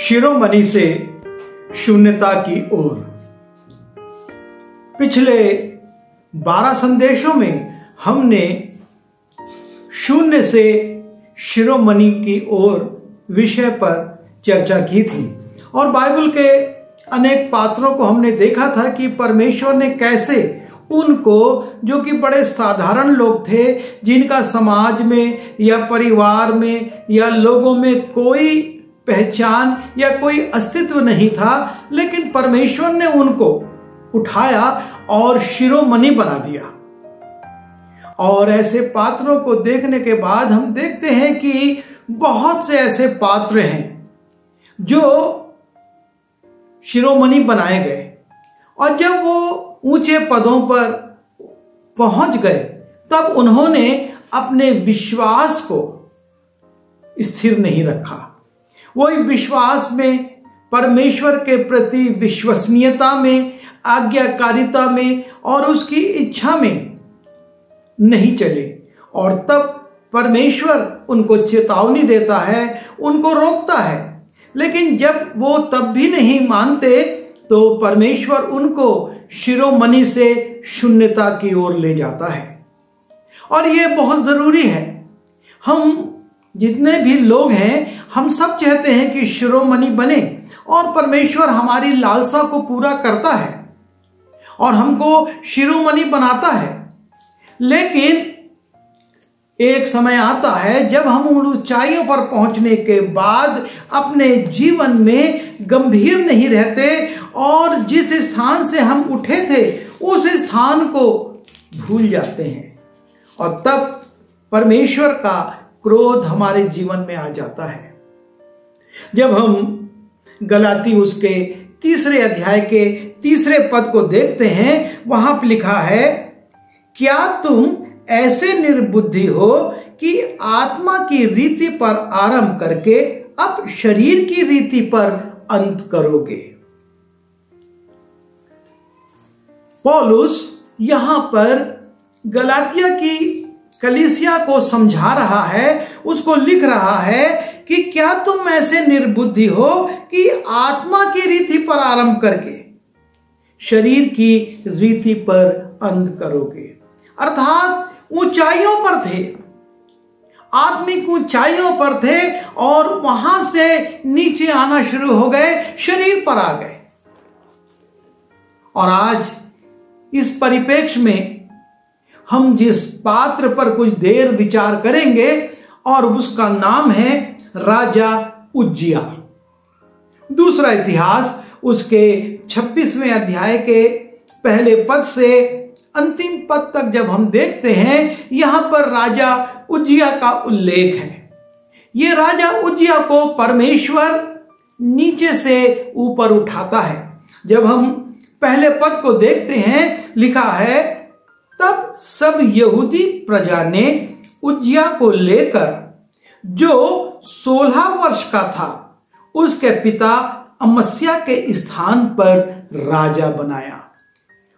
शिरोमणि से शून्यता की ओर। पिछले 12 संदेशों में हमने शून्य से शिरोमणि की ओर विषय पर चर्चा की थी और बाइबल के अनेक पात्रों को हमने देखा था कि परमेश्वर ने कैसे उनको, जो कि बड़े साधारण लोग थे, जिनका समाज में या परिवार में या लोगों में कोई पहचान या कोई अस्तित्व नहीं था, लेकिन परमेश्वर ने उनको उठाया और शिरोमणि बना दिया। और ऐसे पात्रों को देखने के बाद हम देखते हैं कि बहुत से ऐसे पात्र हैं जो शिरोमणि बनाए गए और जब वो ऊंचे पदों पर पहुंच गए तब उन्होंने अपने विश्वास को स्थिर नहीं रखा। वही विश्वास में, परमेश्वर के प्रति विश्वसनीयता में, आज्ञाकारिता में और उसकी इच्छा में नहीं चले। और तब परमेश्वर उनको चेतावनी देता है, उनको रोकता है, लेकिन जब वो तब भी नहीं मानते तो परमेश्वर उनको शिरोमणि से शून्यता की ओर ले जाता है। और ये बहुत जरूरी है। हम जितने भी लोग हैं, हम सब चाहते हैं कि शिरोमणि बने और परमेश्वर हमारी लालसा को पूरा करता है और हमको शिरोमणि बनाता है। लेकिन एक समय आता है जब हम उन ऊंचाइयों पर पहुंचने के बाद अपने जीवन में गंभीर नहीं रहते और जिस स्थान से हम उठे थे उस स्थान को भूल जाते हैं और तब परमेश्वर का क्रोध हमारे जीवन में आ जाता है। जब हम गलाती उसके 3 अध्याय के 3 पद को देखते हैं, वहां पर लिखा है, क्या तुम ऐसे निर्बुद्धि हो कि आत्मा की रीति पर आरंभ करके अब शरीर की रीति पर अंत करोगे। पौलुस यहां पर गलातिया की कलीसिया को समझा रहा है, उसको लिख रहा है कि क्या तुम ऐसे निर्बुद्धि हो कि आत्मा की रीति पर आरंभ करके शरीर की रीति पर अंत करोगे। अर्थात ऊंचाइयों पर थे, आत्मिक ऊंचाइयों पर थे और वहां से नीचे आना शुरू हो गए, शरीर पर आ गए। और आज इस परिप्रेक्ष्य में हम जिस पात्र पर कुछ देर विचार करेंगे और उसका नाम है राजा उज्जिया। दूसरा इतिहास उसके 26वें अध्याय के पहले पद से अंतिम पद तक जब हम देखते हैं, यहां पर राजा उज्जिया का उल्लेख है। यह राजा उज्जिया को परमेश्वर नीचे से ऊपर उठाता है। जब हम पहले पद को देखते हैं, लिखा है, तब सब यहूदी प्रजा ने उज्जिया को लेकर जो 16 वर्ष का था उसके पिता अमस्या के स्थान पर राजा बनाया।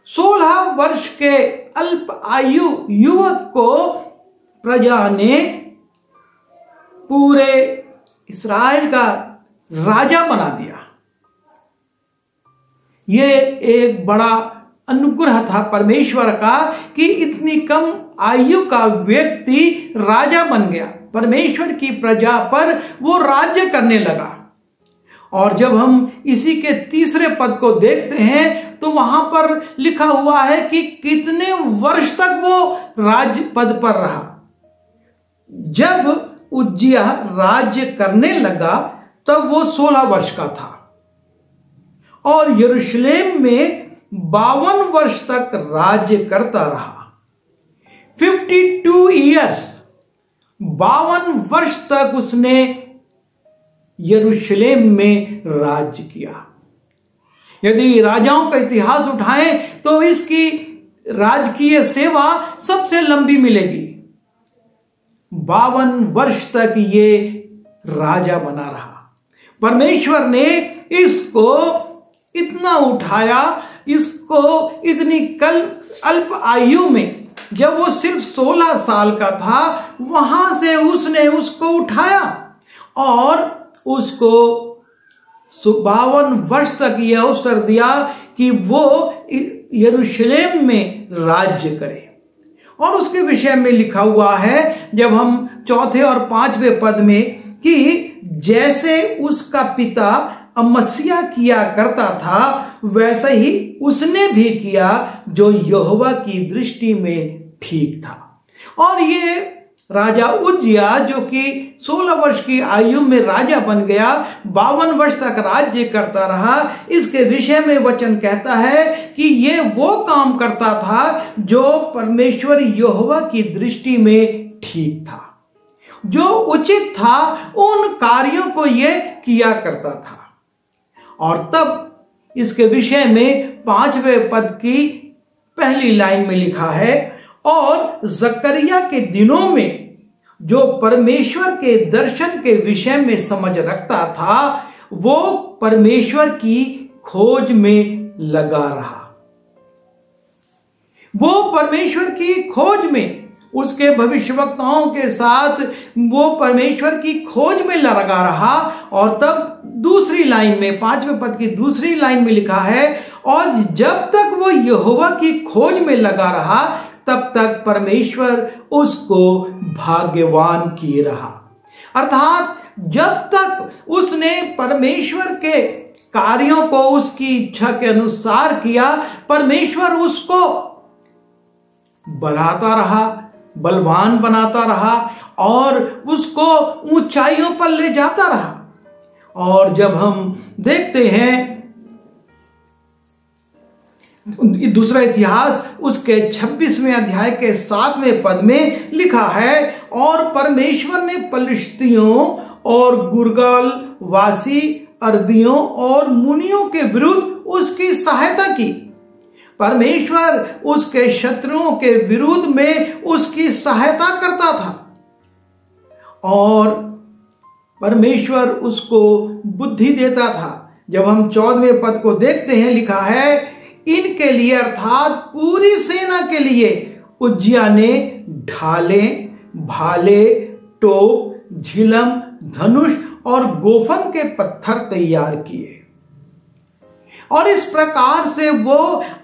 16 वर्ष के अल्प आयु युवक को प्रजा ने पूरे इस्राएल का राजा बना दिया। यह एक बड़ा अनुग्रह था परमेश्वर का कि इतनी कम आयु का व्यक्ति राजा बन गया। परमेश्वर की प्रजा पर वो राज्य करने लगा। और जब हम इसी के 3 पद को देखते हैं तो वहां पर लिखा हुआ है कि कितने वर्ष तक वो राज पद पर रहा। जब उज्जिया राज्य करने लगा तब वो 16 वर्ष का था और यरूशलेम में 52 वर्ष तक राज्य करता रहा। 52 ईयर्स, 52 वर्ष तक उसने यरूशलेम में राज्य किया। यदि राजाओं का इतिहास उठाएं तो इसकी राजकीय सेवा सबसे लंबी मिलेगी। 52 वर्ष तक ये राजा बना रहा। परमेश्वर ने इसको इतना उठाया, इसको इतनी अल्प आयु में, जब वो सिर्फ 16 साल का था, वहां से उसने उसको उठाया और उसको 52 वर्ष तक यह अवसर दिया कि वो यरूशलेम में राज्य करे। और उसके विषय में लिखा हुआ है जब हम 4 और 5वें पद में कि जैसे उसका पिता अमस्याह किया करता था वैसे ही उसने भी किया जो यहोवा की दृष्टि में ठीक था। और ये राजा उज्जियाह जो कि 16 वर्ष की आयु में राजा बन गया, 52 वर्ष तक राज्य करता रहा, इसके विषय में वचन कहता है कि ये वो काम करता था जो परमेश्वर यहोवा की दृष्टि में ठीक था, जो उचित था, उन कार्यों को ये किया करता था। और तब इसके विषय में 5वें पद की पहली लाइन में लिखा है, और जकरिया के दिनों में जो परमेश्वर के दर्शन के विषय में समझ रखता था वो परमेश्वर की खोज में लगा रहा। वो परमेश्वर की खोज में, उसके भविष्यवक्ताओं के साथ वो परमेश्वर की खोज में लगा रहा। और तब दूसरी लाइन में, 5वें पद की दूसरी लाइन में लिखा है, और जब तक वो यहोवा की खोज में लगा रहा तब तक परमेश्वर उसको भाग्यवान किए रहा। अर्थात जब तक उसने परमेश्वर के कार्यों को उसकी इच्छा के अनुसार किया, परमेश्वर उसको बढ़ाता रहा, बलवान बनाता रहा और उसको ऊंचाइयों पर ले जाता रहा। और जब हम देखते हैं दूसरा इतिहास उसके 26वें अध्याय के 7वें पद में लिखा है, और परमेश्वर ने पलिश्तियों और गुर्गाल वासी अरबियों और मुनियों के विरुद्ध उसकी सहायता की। परमेश्वर उसके शत्रुओं के विरुद्ध में उसकी सहायता करता था और परमेश्वर उसको बुद्धि देता था। जब हम 14वें पद को देखते हैं, लिखा है, इनके लिए अर्थात पूरी सेना के लिए उज्जियाह ने ढाले, भाले, टोप, झिलम, धनुष और गोफन के पत्थर तैयार किए। और इस प्रकार से वो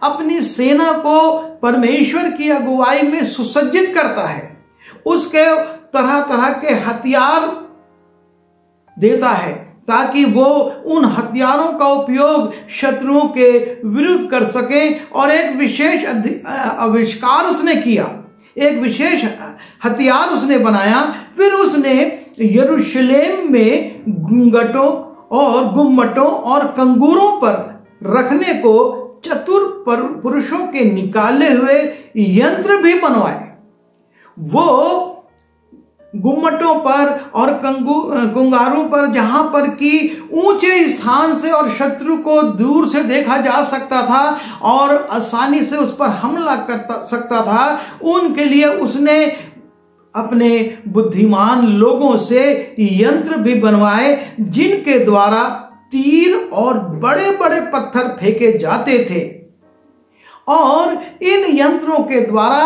अपनी सेना को परमेश्वर की अगुवाई में सुसज्जित करता है, उसके तरह तरह के हथियार देता है ताकि वो उन हथियारों का उपयोग शत्रुओं के विरुद्ध कर सके। और एक विशेष आविष्कार उसने किया, एक विशेष हथियार उसने बनाया। फिर उसने यरूशलेम में गुम्मटों और कंगूरों पर रखने को चतुर पुरुषों के निकाले हुए यंत्र भी बनवाए। वो गुम्मटों पर और कंगारों पर, जहां पर कि ऊंचे स्थान से और शत्रु को दूर से देखा जा सकता था और आसानी से उस पर हमला कर सकता था, उनके लिए उसने अपने बुद्धिमान लोगों से यंत्र भी बनवाए जिनके द्वारा तीर और बड़े बड़े पत्थर फेंके जाते थे। और इन यंत्रों के द्वारा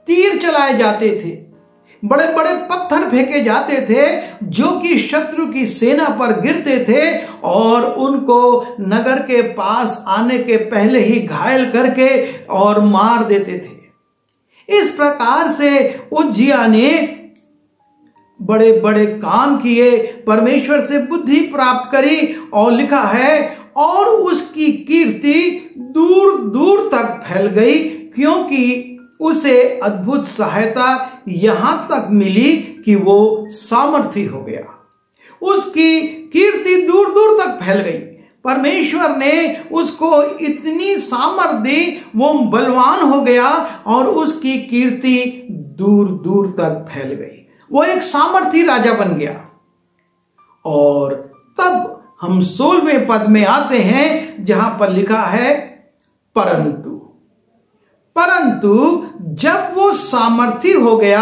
तीर चलाए जाते थे, बड़े बड़े पत्थर फेंके जाते थे जो कि शत्रु की सेना पर गिरते थे और उनको नगर के पास आने के पहले ही घायल करके और मार देते थे। इस प्रकार से उज्जियाह ने बड़े बड़े काम किए, परमेश्वर से बुद्धि प्राप्त करी। और लिखा है, और उसकी कीर्ति दूर दूर तक फैल गई क्योंकि उसे अद्भुत सहायता यहां तक मिली कि वो सामर्थी हो गया। उसकी कीर्ति दूर दूर तक फैल गई, परमेश्वर ने उसको इतनी सामर्थ दी, वो बलवान हो गया और उसकी कीर्ति दूर दूर तक फैल गई, वो एक सामर्थी राजा बन गया। और तब हम 16वें पद में आते हैं जहां पर लिखा है, परंतु जब वो सामर्थी हो गया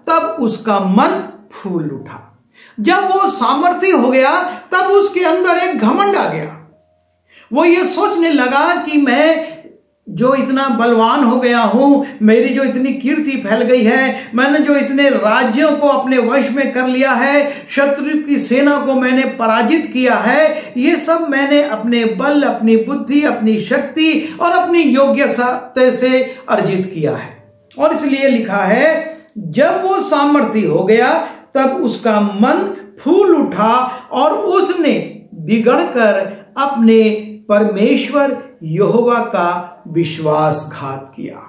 तब उसका मन फूल उठा। जब वो सामर्थी हो गया तब उसके अंदर एक घमंड आ गया। वो ये सोचने लगा कि मैं जो इतना बलवान हो गया हूं, मेरी जो इतनी कीर्ति फैल गई है, मैंने जो इतने राज्यों को अपने वश में कर लिया है, शत्रु की सेना को मैंने पराजित किया है, ये सब मैंने अपने बल, अपनी बुद्धि, अपनी शक्ति और अपनी योग्यता से अर्जित किया है। और इसलिए लिखा है, जब वो सामर्थी हो गया तब उसका मन फूल उठा और उसने बिगड़कर अपने परमेश्वर यहोवा का विश्वासघात किया।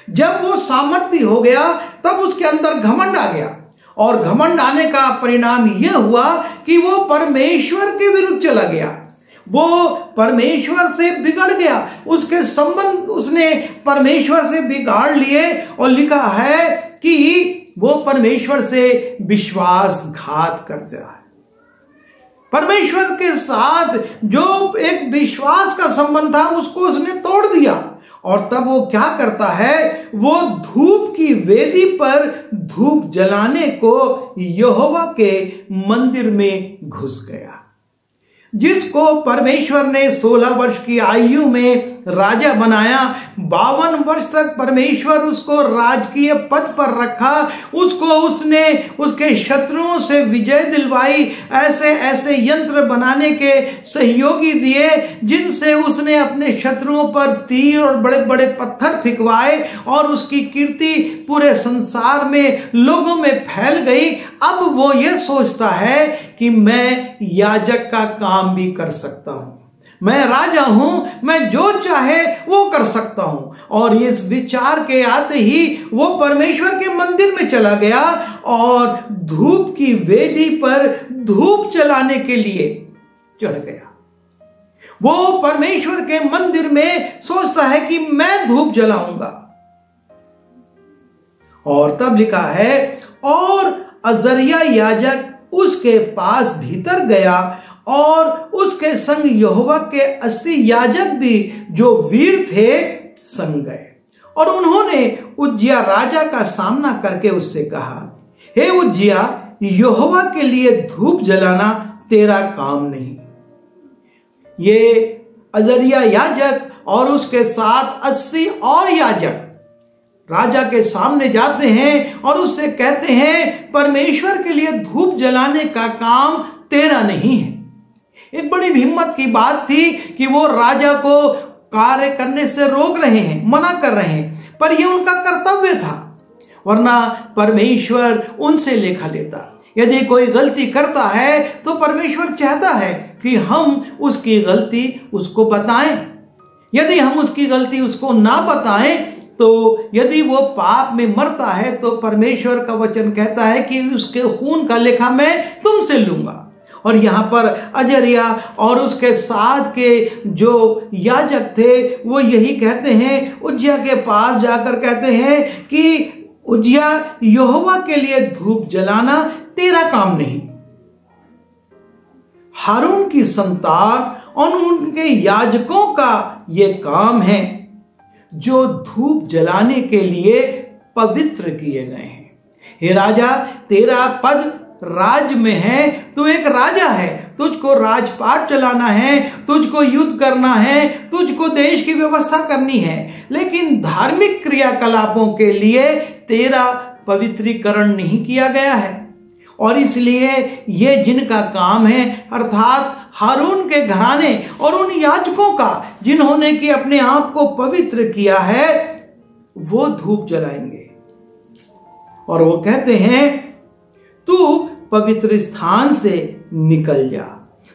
जब वो सामर्थी हो गया तब उसके अंदर घमंड आ गया, और घमंड आने का परिणाम यह हुआ कि वो परमेश्वर के विरुद्ध चला गया, वो परमेश्वर से बिगड़ गया, उसके संबंध उसने परमेश्वर से बिगाड़ लिए। और लिखा है कि वो परमेश्वर से विश्वासघात करता है। परमेश्वर के साथ जो एक विश्वास का संबंध था उसको उसने तोड़ दिया। और तब वो क्या करता है, वो धूप की वेदी पर धूप जलाने को यहोवा के मंदिर में घुस गया। जिसको परमेश्वर ने 16 वर्ष की आयु में राजा बनाया, 52 वर्ष तक परमेश्वर उसको राजकीय पद पर रखा, उसको उसने उसके शत्रुओं से विजय दिलवाई, ऐसे ऐसे यंत्र बनाने के सहयोगी दिए जिनसे उसने अपने शत्रुओं पर तीर और बड़े बड़े पत्थर फिकवाए, और उसकी कीर्ति पूरे संसार में लोगों में फैल गई। अब वो ये सोचता है कि मैं याजक का काम भी कर सकता हूं, मैं राजा हूं, मैं जो चाहे वो कर सकता हूं। और इस विचार के आते ही वो परमेश्वर के मंदिर में चला गया और धूप की वेदी पर धूप जलाने के लिए चढ़ गया। वो परमेश्वर के मंदिर में सोचता है कि मैं धूप जलाऊंगा। और तब लिखा है, और अजरिया याजक उसके पास भीतर गया और उसके संग यहोवा के 80 याजक भी जो वीर थे संग गए। और उन्होंने उज्जिया राजा का सामना करके उससे कहा, हे उज्जिया, यहोवा के लिए धूप जलाना तेरा काम नहीं। ये अजरिया याजक और उसके साथ 80 और याजक राजा के सामने जाते हैं और उससे कहते हैं, परमेश्वर के लिए धूप जलाने का काम तेरा नहीं है। एक बड़ी हिम्मत की बात थी कि वो राजा को कार्य करने से रोक रहे हैं, मना कर रहे हैं, पर यह उनका कर्तव्य था, वरना परमेश्वर उनसे लेखा लेता। यदि कोई गलती करता है तो परमेश्वर चाहता है कि हम उसकी गलती उसको बताएं। यदि हम उसकी गलती उसको ना बताएं तो यदि वो पाप में मरता है तो परमेश्वर का वचन कहता है कि उसके खून का लेखा मैं तुमसे लूंगा। और यहाँ पर अजरिया और उसके साथ के जो याजक थे वो यही कहते हैं, उज्जिया के पास जाकर कहते हैं कि उज्जिया, यहोवा के लिए धूप जलाना तेरा काम नहीं, हारून की संतान और उनके याजकों का ये काम है जो धूप जलाने के लिए पवित्र किए गए हैं। हे राजा, तेरा पद राज में है, तू एक राजा है, तुझको राजपाट चलाना है, तुझको युद्ध करना है, तुझको देश की व्यवस्था करनी है, लेकिन धार्मिक क्रियाकलापों के लिए तेरा पवित्रीकरण नहीं किया गया है। और इसलिए ये जिनका काम है, अर्थात हारून के घराने और उन याजकों का जिन्होंने कि अपने आप को पवित्र किया है, वो धूप जलाएंगे। और वो कहते हैं, तू पवित्र स्थान से निकल जा,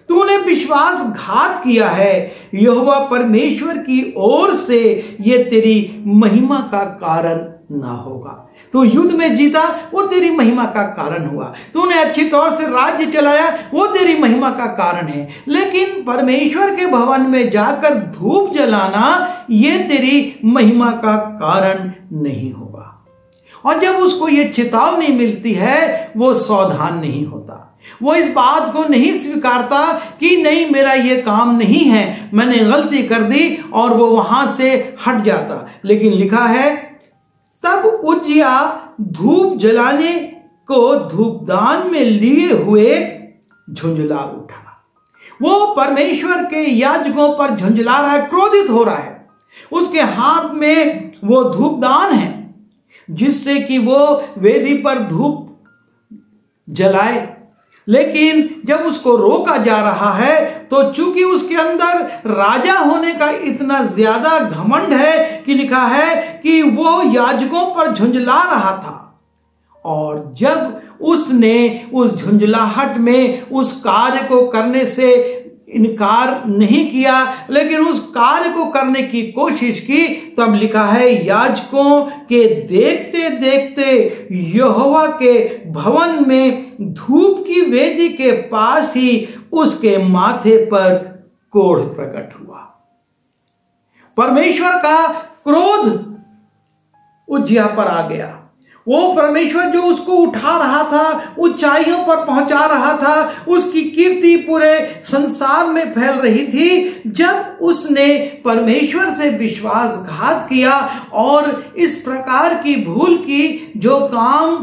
तूने विश्वासघात किया है, यहोवा परमेश्वर की ओर से ये तेरी महिमा का कारण ना होगा। तू युद्ध में जीता, वो तेरी महिमा का कारण हुआ। तूने अच्छी तौर से राज्य चलाया, वो तेरी महिमा का कारण है। लेकिन परमेश्वर के भवन में जाकर धूप जलाना, ये तेरी महिमा का कारण नहीं होगा। और जब उसको ये चेतावनी मिलती है, वो सावधान नहीं होता, वो इस बात को नहीं स्वीकारता कि नहीं, मेरा ये काम नहीं है, मैंने गलती कर दी, और वो वहां से हट जाता। लेकिन लिखा है, तब उज्जिया धूप जलाने को धूपदान में लिए हुए झुंझला उठा। वो परमेश्वर के याजकों पर झुंझला रहा है, क्रोधित हो रहा है। उसके हाथ में वो धूपदान है जिससे कि वो वेदी पर धूप जलाए। लेकिन जब उसको रोका जा रहा है तो चूंकि उसके अंदर राजा होने का इतना ज्यादा घमंड है कि लिखा है कि वो याजकों पर झुंझला रहा था। और जब उसने उस झुंझलाहट में उस कार्य को करने से इनकार नहीं किया लेकिन उस कार्य को करने की कोशिश की, तब लिखा है याजकों के देखते देखते यहोवा के भवन में धूप की वेदी के पास ही उसके माथे पर कोढ़ प्रकट हुआ। परमेश्वर का क्रोध उज्जियाह पर आ गया। वो परमेश्वर जो उसको उठा रहा था, ऊंचाइयों पर पहुंचा रहा था, उसकी कीर्ति पूरे संसार में फैल रही थी, जब उसने परमेश्वर से विश्वासघात किया और इस प्रकार की भूल की जो काम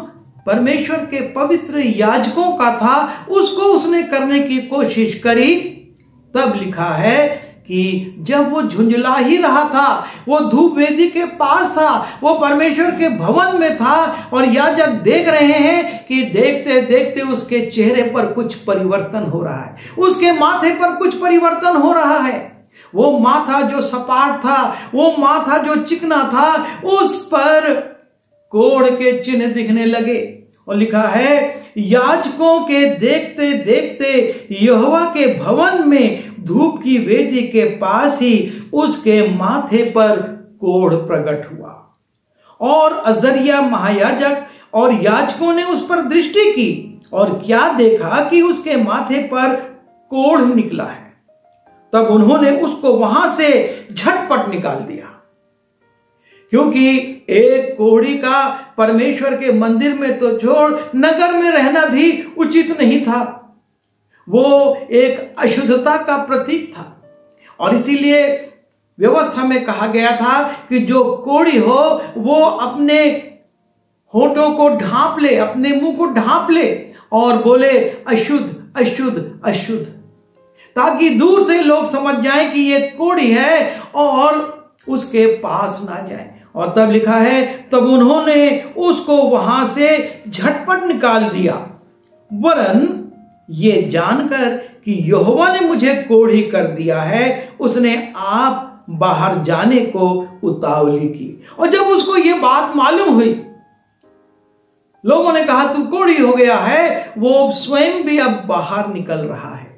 परमेश्वर के पवित्र याजकों का था उसको उसने करने की कोशिश करी, तब लिखा है कि जब वो झुंझला ही रहा था, वो धूप वेदी के पास था, वो परमेश्वर के भवन में था और याजक देख रहे हैं कि देखते देखते उसके चेहरे पर कुछ परिवर्तन हो रहा है, उसके माथे पर कुछ परिवर्तन हो रहा है। वो माथा जो सपाट था, वो माथा जो चिकना था, उस पर कोढ़ के चिन्ह दिखने लगे। और लिखा है याजकों के देखते देखते यहोवा के भवन में धूप की वेदी के पास ही उसके माथे पर कोढ़ प्रकट हुआ। और अजरिया महायाजक और याजकों ने उस पर दृष्टि की और क्या देखा कि उसके माथे पर कोढ़ निकला है। तब उन्होंने उसको वहां से झटपट निकाल दिया, क्योंकि एक कोढ़ी का परमेश्वर के मंदिर में तो छोड़, नगर में रहना भी उचित नहीं था। वो एक अशुद्धता का प्रतीक था और इसीलिए व्यवस्था में कहा गया था कि जो कोढ़ी हो वो अपने होठों को ढांप ले, अपने मुंह को ढांप ले और बोले अशुद्ध अशुद्ध अशुद्ध, ताकि दूर से लोग समझ जाएं कि ये कोढ़ी है और उसके पास ना जाए। और तब लिखा है तब उन्होंने उसको वहां से झटपट निकाल दिया, वरन ये जानकर कि यहोवा ने मुझे कोढ़ी कर दिया है, उसने आप बाहर जाने को उतावली की। और जब उसको ये बात मालूम हुई, लोगों ने कहा तू कोढ़ी हो गया है, वो स्वयं भी अब बाहर निकल रहा है।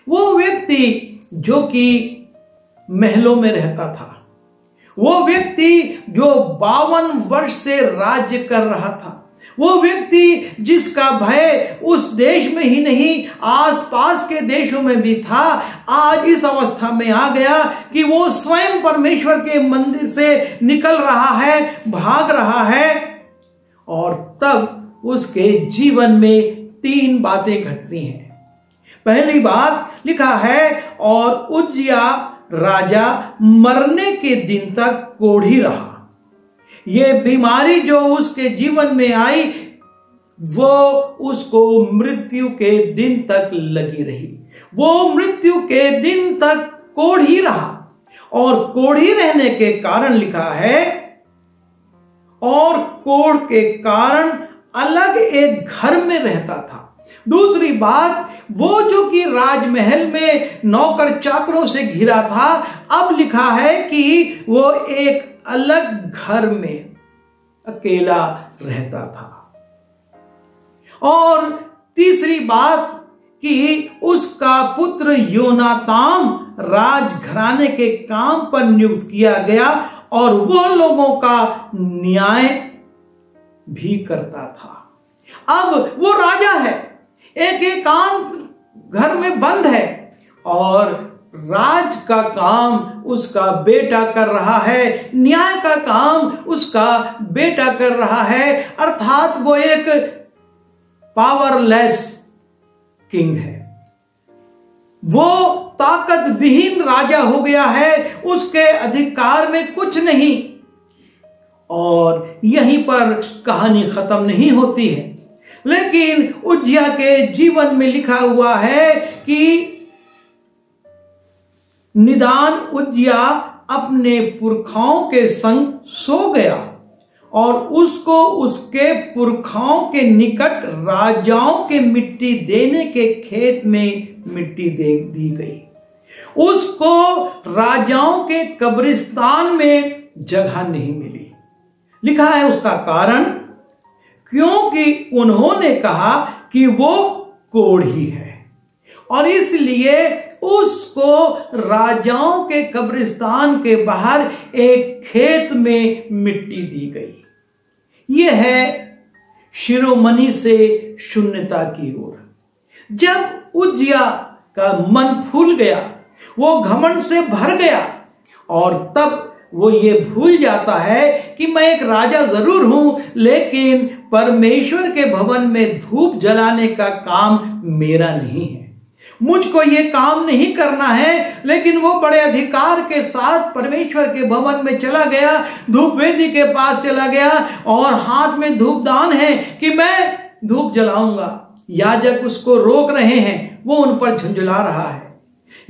वो व्यक्ति जो कि महलों में रहता था, वो व्यक्ति जो 52 वर्ष से राज्य कर रहा था, वो व्यक्ति जिसका भय उस देश में ही नहीं आसपास के देशों में भी था, आज इस अवस्था में आ गया कि वो स्वयं परमेश्वर के मंदिर से निकल रहा है, भाग रहा है। और तब उसके जीवन में 3 बातें घटती हैं। पहली बात लिखा है और उज्जियाह राजा मरने के दिन तक कोढ़ी रहा। ये बीमारी जो उसके जीवन में आई वो उसको मृत्यु के दिन तक लगी रही। वो मृत्यु के दिन तक कोढ़ी रहा और कोढ़ी रहने के कारण लिखा है और कोढ़ के कारण अलग एक घर में रहता था। दूसरी बात, वो जो कि राजमहल में नौकर चाकरों से घिरा था, अब लिखा है कि वो एक अलग घर में अकेला रहता था। और तीसरी बात कि उसका पुत्र योनातान राजघराने के काम पर नियुक्त किया गया और वो लोगों का न्याय भी करता था। अब वो राजा है, एक एकांत घर में बंद है और राज का काम उसका बेटा कर रहा है, न्याय का काम उसका बेटा कर रहा है। अर्थात वो एक पावरलेस किंग है, वो ताकत विहीन राजा हो गया है, उसके अधिकार में कुछ नहीं। और यहीं पर कहानी खत्म नहीं होती है, लेकिन उज्जियाह के जीवन में लिखा हुआ है कि निदान उज्जियाह अपने पुरखाओं के संग सो गया और उसको उसके पुरखाओं के निकट राजाओं के मिट्टी देने के खेत में मिट्टी दे दी गई। उसको राजाओं के कब्रिस्तान में जगह नहीं मिली। लिखा है उसका कारण, क्योंकि उन्होंने कहा कि वो कोढ़ी है, और इसलिए उसको राजाओं के कब्रिस्तान के बाहर एक खेत में मिट्टी दी गई। यह है शिरोमणि से शून्यता की ओर। जब उज्जिया का मन फूल गया, वो घमंड से भर गया, और तब वो ये भूल जाता है कि मैं एक राजा जरूर हूं, लेकिन परमेश्वर के भवन में धूप जलाने का काम मेरा नहीं है, मुझको ये काम नहीं करना है। लेकिन वो बड़े अधिकार के साथ परमेश्वर के भवन में चला गया, धूप वेदी के पास चला गया, और हाथ में धूपदान है कि मैं धूप जलाऊंगा। याजक उसको रोक रहे हैं, वो उन पर झुंझुला रहा है।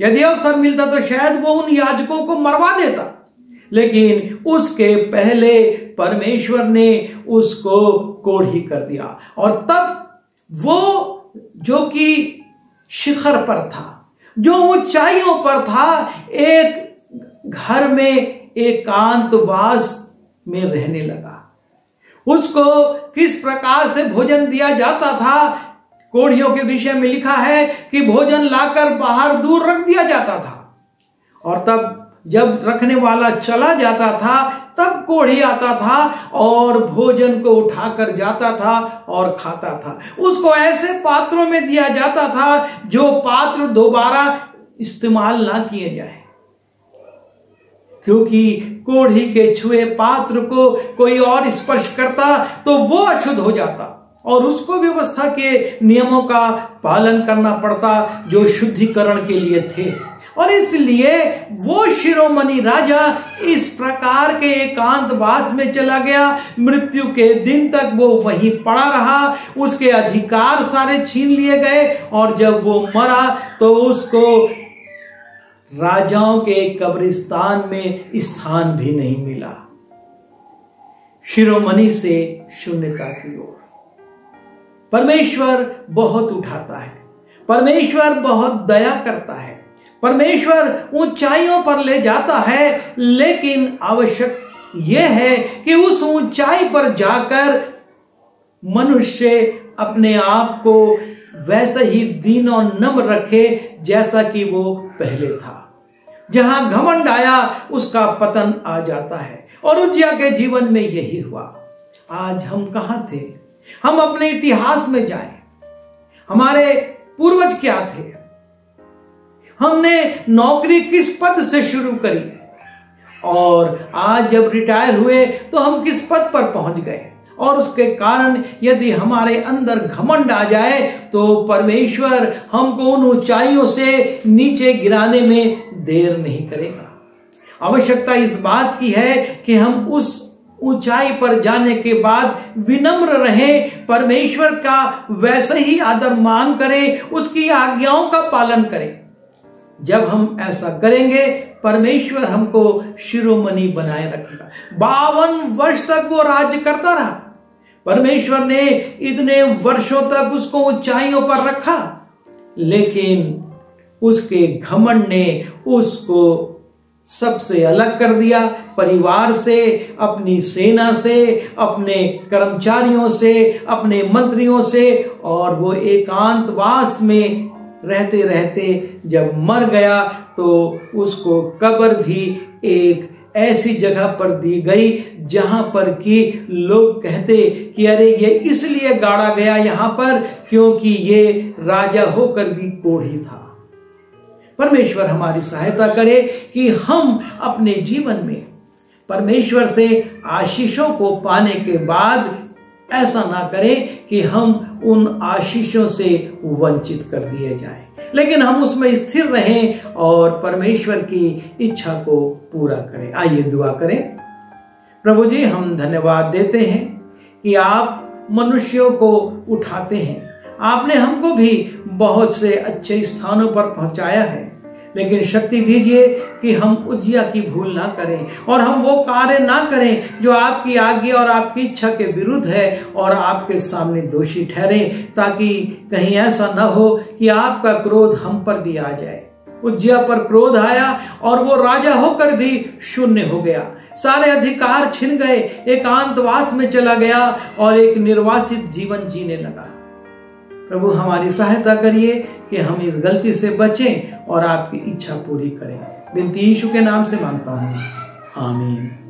यदि अवसर मिलता तो शायद वो उन याजकों को मरवा देता, लेकिन उसके पहले परमेश्वर ने उसको कोढ़ी कर दिया। और तब वो जो कि शिखर पर था, जो ऊंचाइयों पर था, एक घर में एकांतवास में रहने लगा। उसको किस प्रकार से भोजन दिया जाता था, कोढ़ियों के विषय में लिखा है कि भोजन लाकर बाहर दूर रख दिया जाता था, और तब जब रखने वाला चला जाता था तब कोढ़ी आता था और भोजन को उठाकर जाता था और खाता था। उसको ऐसे पात्रों में दिया जाता था जो पात्र दोबारा इस्तेमाल ना किए जाए, क्योंकि कोढ़ी के छुए पात्र को कोई और स्पर्श करता तो वो अशुद्ध हो जाता, और उसको व्यवस्था के नियमों का पालन करना पड़ता जो शुद्धिकरण के लिए थे। और इसलिए वो शिरोमणि राजा इस प्रकार के एकांतवास में चला गया। मृत्यु के दिन तक वो वहीं पड़ा रहा, उसके अधिकार सारे छीन लिए गए, और जब वो मरा तो उसको राजाओं के कब्रिस्तान में स्थान भी नहीं मिला। शिरोमणि से शून्यता की ओर। परमेश्वर बहुत उठाता है, परमेश्वर बहुत दया करता है, परमेश्वर ऊंचाइयों पर ले जाता है, लेकिन आवश्यक यह है कि उस ऊंचाई पर जाकर मनुष्य अपने आप को वैसा ही दीन और नम्र रखे जैसा कि वो पहले था। जहां घमंड आया उसका पतन आ जाता है, और उज्जिया के जीवन में यही हुआ। आज हम कहां थे? हम अपने इतिहास में जाएं, हमारे पूर्वज क्या थे, हमने नौकरी किस पद से शुरू करी, और आज जब रिटायर हुए तो हम किस पद पर पहुंच गए। और उसके कारण यदि हमारे अंदर घमंड आ जाए तो परमेश्वर हमको उन ऊंचाइयों से नीचे गिराने में देर नहीं करेगा। आवश्यकता इस बात की है कि हम उस ऊंचाई पर जाने के बाद विनम्र रहें, परमेश्वर का वैसे ही आदर मान करें, उसकी आज्ञाओं का पालन करें। जब हम ऐसा करेंगे परमेश्वर हमको शिरोमणि बनाए रखेगा। 52 वर्ष तक वो राज्य करता रहा। परमेश्वर ने इतने वर्षों तक उसको ऊंचाइयों पर रखा, लेकिन उसके घमंड ने उसको सबसे अलग कर दिया, परिवार से, अपनी सेना से, अपने कर्मचारियों से, अपने मंत्रियों से, और वो एकांतवास में रहते रहते जब मर गया तो उसको कब्र भी एक ऐसी जगह पर दी गई जहां पर कि लोग कहते कि अरे ये इसलिए गाड़ा गया यहां पर क्योंकि ये राजा होकर भी कोढ़ी था। परमेश्वर हमारी सहायता करे कि हम अपने जीवन में परमेश्वर से आशीषों को पाने के बाद ऐसा ना करें कि हम उन आशीषों से वंचित कर दिए जाएं, लेकिन हम उसमें स्थिर रहें और परमेश्वर की इच्छा को पूरा करें। आइए दुआ करें। प्रभु जी, हम धन्यवाद देते हैं कि आप मनुष्यों को उठाते हैं। आपने हमको भी बहुत से अच्छे स्थानों पर पहुंचाया है, लेकिन शक्ति दीजिए कि हम उज्जिया की भूल ना करें और हम वो कार्य ना करें जो आपकी आज्ञा और आपकी इच्छा के विरुद्ध है और आपके सामने दोषी ठहरे, ताकि कहीं ऐसा न हो कि आपका क्रोध हम पर भी आ जाए। उज्जिया पर क्रोध आया और वो राजा होकर भी शून्य हो गया, सारे अधिकार छिन गए, एकांतवास में चला गया और एक निर्वासित जीवन जीने लगा। प्रभु हमारी सहायता करिए कि हम इस गलती से बचें और आपकी इच्छा पूरी करें। विनती यीशु के नाम से मांगता हूँ, आमीन।